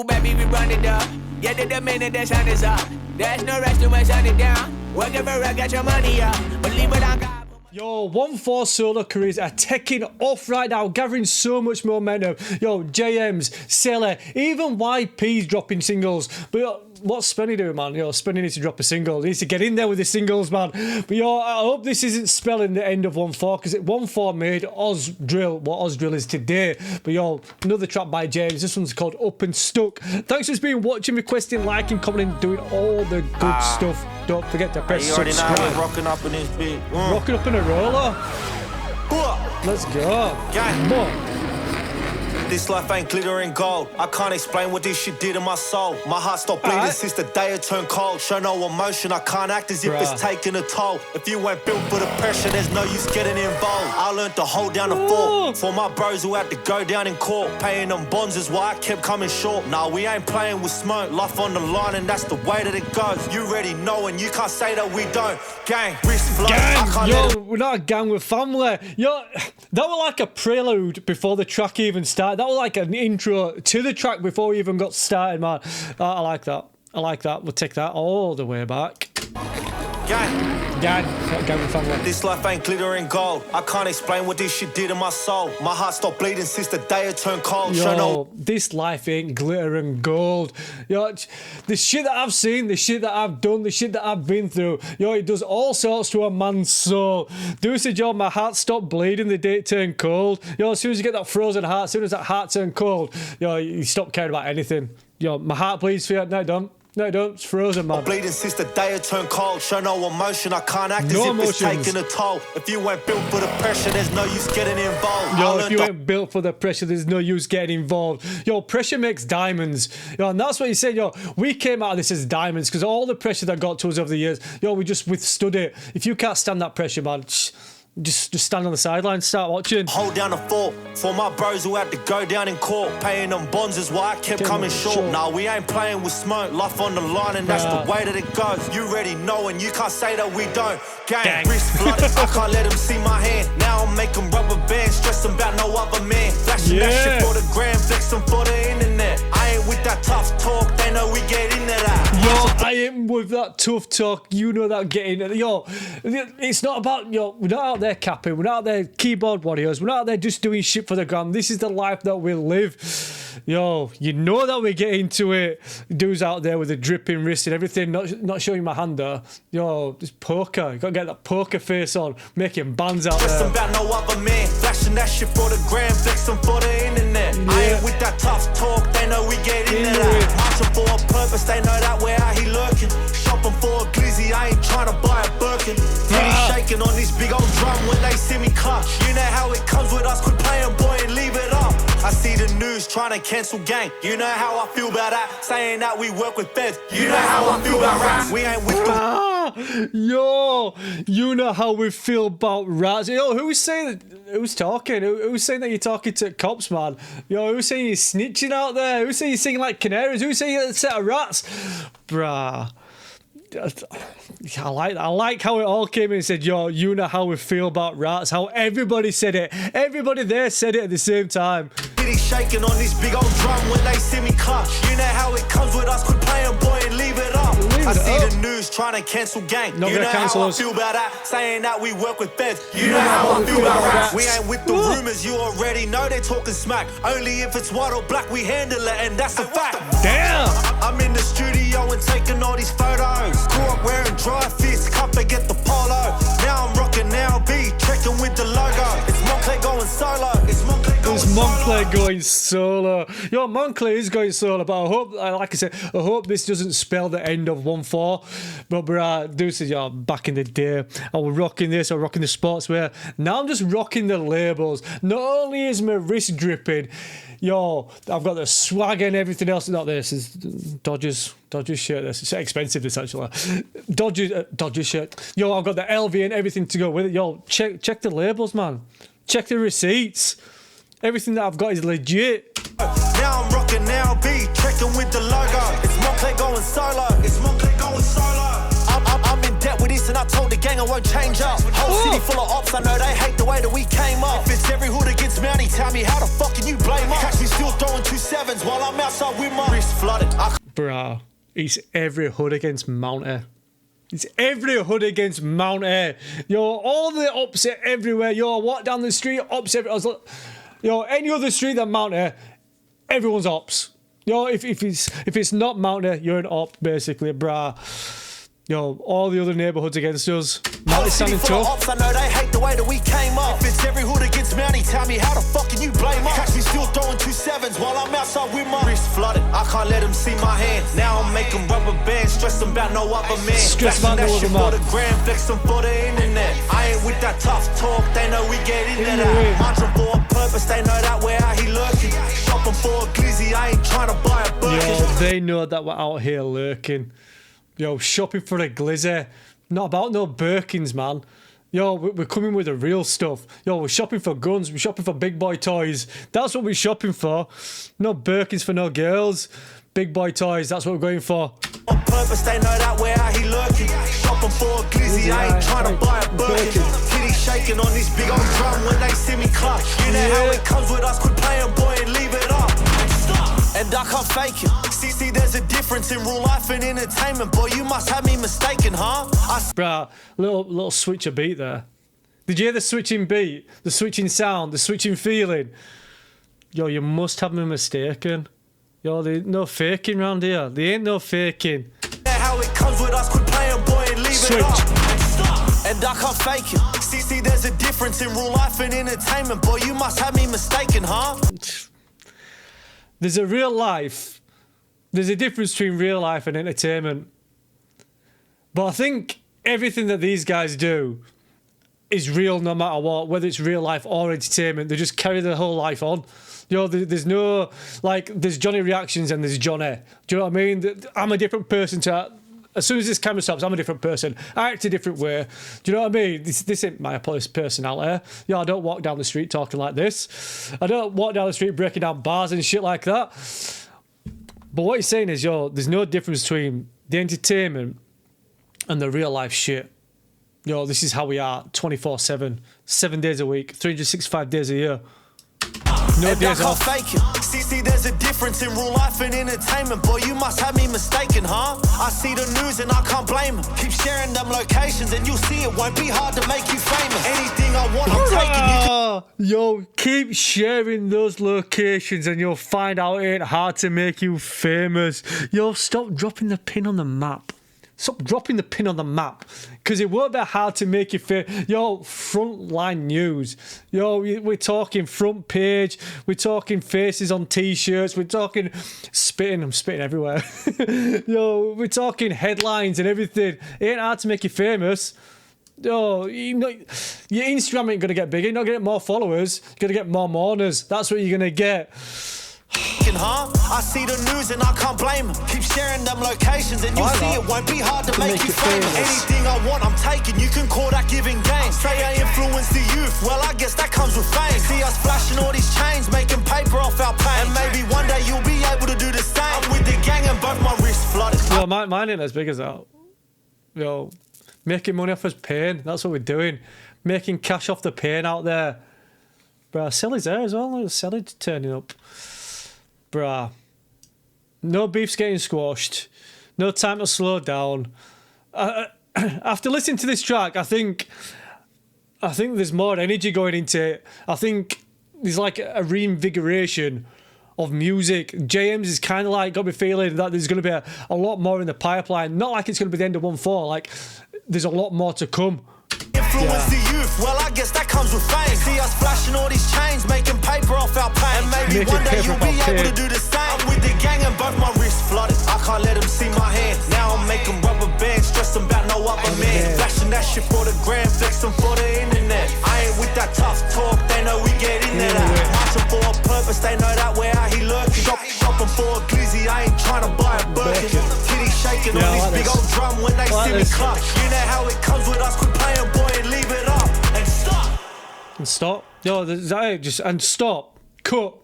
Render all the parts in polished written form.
Baby, we run it up. Get to the minute the sun is up. There's no rest to my shut it down. Working for it, get your money up. Believe it on God. Yo, 1four solo careers are taking off right now, gathering so much momentum. Yo, JM's, Sailor, even YP's dropping singles. But yo, what's Spenny doing, man? Yo, Spenny needs to drop a single. He needs to get in there with the singles, man. But yo, I hope this isn't spelling the end of 1four, because 1four made Oz Drill what Oz Drill is today. But yo, another track by James. This one's called Up and Stuck. Thanks for being watching, requesting, liking, commenting, doing all the good stuff. Don't forget to press subscribe. Rocking up in this beat. Rocking up in a roller. Let's go. Gang. This life ain't glitter and gold. I can't explain what this shit did in my soul. My heart stopped bleeding since the day it turned cold. Show no emotion, I can't act as if it's taking a toll. If you ain't built for the pressure, there's no use getting involved. I learned to hold down the fort. For my bros who had to go down in court. Paying them bonds is why I kept coming short. Nah, we ain't playing with smoke. Life on the line and that's the way that it goes. You already know and you can't say that we don't. Gang, wrist blood. Gang, yo, we're not a gang, we're family. Yo, that was like a prelude before the track even started. That was like an intro to the track before we even got started, man. I like that. I like that. We'll take that all the way back. Gang, not gang with family. This life ain't glitter and gold. I can't explain what this shit did in my soul. My heart stopped bleeding since the day it turned cold. Yo, this life ain't glitter and gold. Yo, the shit that I've seen, the shit that I've done, the shit that I've been through, yo, it does all sorts to a man's soul. Do said, yo, my heart stopped bleeding the day it turned cold. Yo, as soon as you get that frozen heart, as soon as that heart turned cold, yo, you stop caring about anything. Yo, my heart bleeds for you. No, don't. No, don't. It's frozen, man. I'm bleeding since the day it turned cold. Show no emotion. I can't act as if it's taking a toll. If you ain't built for the pressure, there's no use getting involved. Yo, if you ain't built for the pressure, there's no use getting involved. Yo, pressure makes diamonds. Yo, and that's what you said. Yo, we came out of this as diamonds because all the pressure that got to us over the years, yo, we just withstood it. If you can't stand that pressure, man, just stand on the sidelines, start watching. Hold down the fort for my bros who had to go down in court. Paying them bonds is why I kept coming short. Nah, we ain't playing with smoke. Life on the line and that's the way that it goes. You already know and you can't say that we don't. Gang. Wrist flooded, I can't let them see my hand. Now I'm making rubber bands, stressing about no other man. Flashing that shit for the gram, flexing for the internet. I ain't with that tough talk, they know we get into that. Yo, I ain't with that tough talk, you know that getting it. Yo, it's not about, yo, we're not out there capping, we're not out there keyboard warriors, we're not out there just doing shit for the gram. This is the life that we live. Yo, you know that we get into it. Dudes out there with a dripping wrist and everything, not showing my hand there. Yo, it's poker. You gotta get that poker face on, making bands out there. About no other man, flashing that shit for the gram, flexing for the internet. I ain't with that tough talk, they know we get into that. Marching for a purpose, they know that we're out here lurking. Shopping for a glizzy, I ain't trying to buy a Birkin. Titty shaking on this big old drum when they see me clutch. You know how it comes with us, quit playing boy and leave it up. I see the news trying to cancel gang. You know how I feel about that, saying that we work with feds. You know how I feel about rats, we ain't with the... Yo, you know how we feel about rats. Yo, who's saying, who's talking? Who's saying that you're talking to cops, man? Yo, who's saying you're snitching out there? Who's saying you're singing like canaries? Who's saying you're a set of rats? Bruh. I like how it all came in and said, yo, you know how we feel about rats. How everybody said it. Everybody there said it at the same time. Shaking on this big old drum when they see me clutch. You know how it comes with us, quit playing boy and leave it up. I see the news trying to cancel gang. You know how I feel about that, saying that we work with feds. You know how I feel about rats. We ain't with the rumors, you already know they're talking smack. Only if it's white or black we handle it, and that's a fact. Damn! I'm in the studio and taking all these photos. Grew up wearing dry fists, can't forget the polo. Now I'm rocking LB, trekking with the logo. It's Moncler going solo. It's Moncler going solo. Yo, Moncler is going solo, but I hope, like I said, I hope this doesn't spell the end of 1four. But bruh, dude said, yo, back in the day, I was rocking this, I was rocking the sportswear. Now I'm just rocking the labels. Not only is my wrist dripping, yo, I've got the swag and everything else. Not this is Dodgers shirt. This is expensive, this actually. Dodgers shirt. Yo, I've got the LV and everything to go with it. Yo, check the labels, man. Check the receipts. Everything that I've got is legit. Now I'm rocking LB, trekking with the logo. It's Moncler going solo. It's Moncler going solo. I'm in debt with this and I told the gang gang and won't change up. Whole city full of ops, I know they hate the way that we came up. If it's every hood against Mountie, tell me how the fuck can you blame us? Catch me still throwing 2-7s while I'm outside with my wrist flooded. Bruh, it's every hood against Mountie. It's every hood against Mountie. Yo, all the ops are everywhere. Yo, I walk down the street, ops everywhere. Yo, any other street than Mountie, everyone's ops. Yo, if it's not Mountie, you're an op, basically, bruh. Yo, all the other neighbourhoods against us. Mountie standing tough. Ops, I know they hate the way that we came up. If it's every hood against Mountie, tell me how the fuck can you blame us? Catch me still throwing 2-7s while I'm outside with my wrist flooded. I can't let them see my hand. Now I'm making rubber bands, stressing about no other man. Stress about no other man. For the gram, flexing for the internet. I ain't with that tough talk, they know we get into that. Marching for a purpose, they know that we're out here lurking. Shopping for a glizzy, I ain't trying to buy a Birkin. Yo, they know that we're out here lurking. Yo, shopping for a glizzy. Not about no Birkins, man. Yo, we're coming with the real stuff. Yo, we're shopping for guns. We're shopping for big boy toys. That's what we're shopping for. No Birkins for no girls. Big boy toys, that's what we're going for. On purpose, they know that we're out here lurking. Shopping for a glizzy, I ain't trying to buy a Birkin. Titties shaking on this big old drum when they see me clutch. You know how it comes with us, quit playing boy and leave it up. And I can't fake it. See, there's a difference in real life and entertainment. Boy, you must have me mistaken, huh? Bruh, little switch of beat there. Did you hear the switching beat? The switching sound? The switching feeling? Yo, you must have me mistaken. Yo, there ain't no faking round here. There ain't no faking. How it comes with us, quit playing boy and leave Switch. it up. And I can't fake it. See, there's a difference in real life and entertainment. Boy, you must have me mistaken, huh? There's a real life. There's a difference between real life and entertainment. But I think everything that these guys do is real no matter what, whether it's real life or entertainment. They just carry their whole life on. You know, there's no, like, there's JohnnyReactions and there's Johnny. Do you know what I mean? I'm a different person to... As soon as this camera stops, I'm a different person. I act a different way. Do you know what I mean? This ain't my personality. Yeah, I don't walk down the street talking like this. I don't walk down the street breaking down bars and shit like that. But what he's saying is, yo, there's no difference between the entertainment and the real life shit. Yo, this is how we are 24/7, 7 days a week, 365 days a year. No days off. Fake it. See, there's a difference in real life and entertainment. Boy, you must have me mistaken, huh? I see the news and I can't blame them. Keep sharing them locations and you'll see it won't be hard to make you famous. Anything I want, I'm taking you. Yo, keep sharing those locations and you'll find out it ain't hard to make you famous. Yo, stop dropping the pin on the map. Stop dropping the pin on the map, because it won't be hard to make you famous. Yo, frontline news. Yo, we're talking front page. We're talking faces on t-shirts. We're talking spitting. I'm spitting everywhere. Yo, we're talking headlines and everything. It ain't hard to make you famous. Yo, your Instagram ain't going to get bigger. You're not going to get more followers. You're going to get more mourners. That's what you're going to get. Huh? I see the news and I can't blame them. Keep sharing them locations and you'll see it won't be hard to make you famous. Anything I want, I'm taking. You can call that giving game. Say I influence the youth. Well, I guess that comes with fame. See us flashing all these chains, making paper off our pain. And maybe one day you'll be able to do the same. I'm with the gang and both my wrists flooded. Yo, mine ain't as big as that. Yo, making money off his pain. That's what we're doing. Making cash off the pain out there. Bruh, Sally's there as well. Sally's turning up. Bruh, no beef's getting squashed. No time to slow down. After listening to this track, I think there's more energy going into it. I think there's like a reinvigoration of music. JM's is kind of like got me feeling that there's going to be a lot more in the pipeline. Not like it's going to be the end of onefour. Like there's a lot more to come. Influence the youth, well I guess that comes with fame. See us flashing all these chains, making paper off our pain. And maybe one day you'll be able to do the same. I'm with the gang and both my wrists flooded. I can't let them see my hand. Now I'm making rubber bands, stressing about no other man. Flashing that shit for the gram, flexing for the internet. I ain't with that tough talk, they know we get into that. Marching for a purpose, they know that we're out here lurking. Shopping for a glizzy, I ain't trying to buy a Birkin. Titties shaking on this big old drum when they see me clutch. You know how it comes with us, quit playing boy and leave it up. And stop. And stop. Yo, and stop. Cut.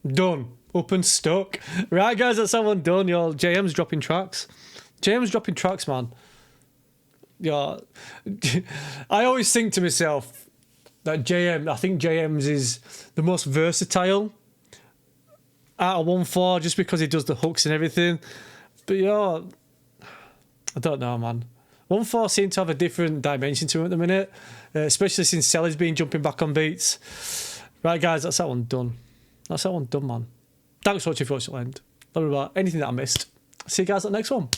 Done. Up and stuck. Right, guys, that's someone done. Yo, JM's dropping tracks. JM's dropping tracks, man. Yeah, I always think to myself that I think JM's is the most versatile out of onefour, just because he does the hooks and everything. But yeah, I don't know, man. Onefour seems to have a different dimension to him at the minute, especially since Selly's been jumping back on beats. Right, guys, that's that one done. That's that one done, man. Thanks for watching, folks. End. Don't worry about anything that I missed. See you guys at the next one.